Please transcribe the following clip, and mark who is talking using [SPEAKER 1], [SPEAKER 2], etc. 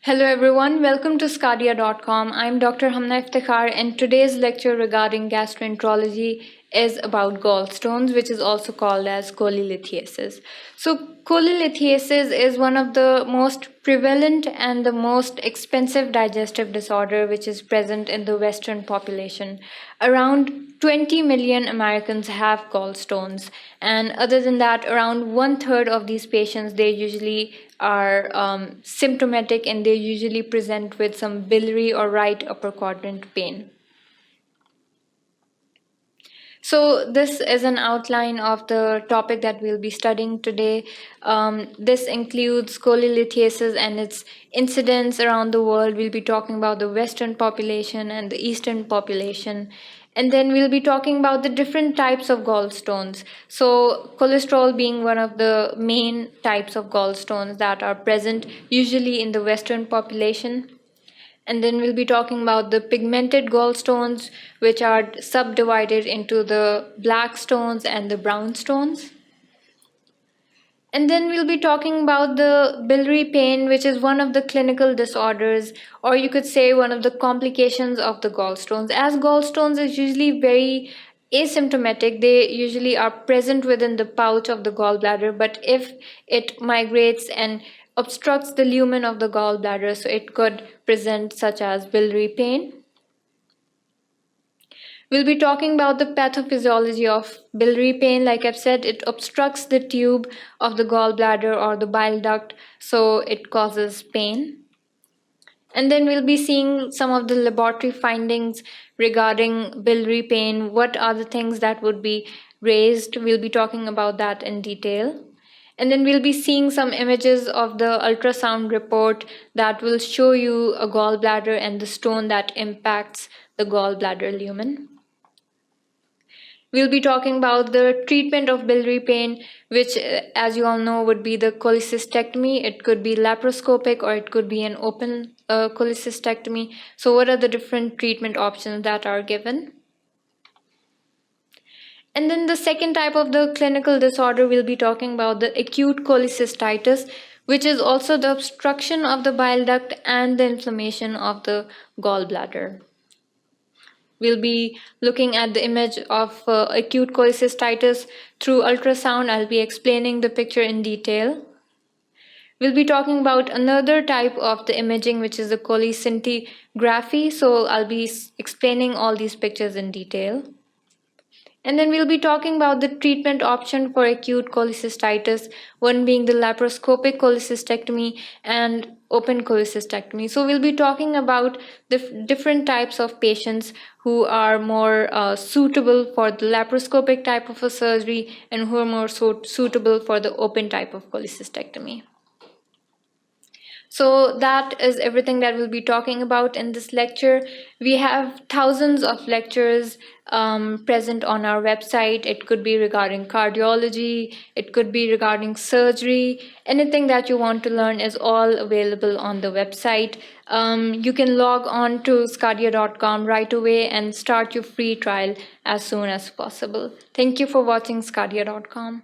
[SPEAKER 1] Hello everyone, welcome to sqadia.com. I'm Dr. Hamna Iftikhar and today's lecture regarding gastroenterology is about gallstones, which is also called as cholelithiasis. So cholelithiasis is one of the most prevalent and the most expensive digestive disorder which is present in the Western population. Around 20 million Americans have gallstones, and other than that, around one third of these patients they usually are symptomatic and they usually present with some biliary or right upper quadrant pain. So this is an outline of the topic that we'll be studying today. This includes cholelithiasis and its incidence around the world. We'll be talking about the Western population and the Eastern population. And then we'll be talking about the different types of gallstones. So cholesterol being one of the main types of gallstones that are present usually in the Western population. And then we'll be talking about the pigmented gallstones, which are subdivided into the black stones and the brown stones. And then we'll be talking about the biliary pain, which is one of the clinical disorders, or you could say one of the complications of the gallstones. As gallstones is usually very asymptomatic, they usually are present within the pouch of the gallbladder, but if it migrates and obstructs the lumen of the gallbladder, so it could present such as biliary pain. We'll be talking about the pathophysiology of biliary pain. Like I've said, it obstructs the tube of the gallbladder or the bile duct, so it causes pain. And then we'll be seeing some of the laboratory findings regarding biliary pain. What are the things that would be raised? We'll be talking about that in detail. And then we'll be seeing some images of the ultrasound report that will show you a gallbladder and the stone that impacts the gallbladder lumen. We'll be talking about the treatment of biliary pain, which, as you all know, would be the cholecystectomy. It could be laparoscopic or it could be an open cholecystectomy. So what are the different treatment options that are given? And then the second type of the clinical disorder, we'll be talking about the acute cholecystitis, which is also the obstruction of the bile duct and the inflammation of the gallbladder. We'll be looking at the image of acute cholecystitis through ultrasound. I'll be explaining the picture in detail. We'll be talking about another type of the imaging, which is the cholecystography. So I'll be explaining all these pictures in detail. And then we'll be talking about the treatment option for acute cholecystitis, one being the laparoscopic cholecystectomy and open cholecystectomy. So we'll be talking about the different types of patients who are more suitable for the laparoscopic type of a surgery and who are more suitable for the open type of cholecystectomy. So that is everything that we'll be talking about in this lecture. We have thousands of lectures present on our website. It could be regarding cardiology, it could be regarding surgery. Anything that you want to learn is all available on the website. You can log on to sqadia.com right away and start your free trial as soon as possible. Thank you for watching sqadia.com.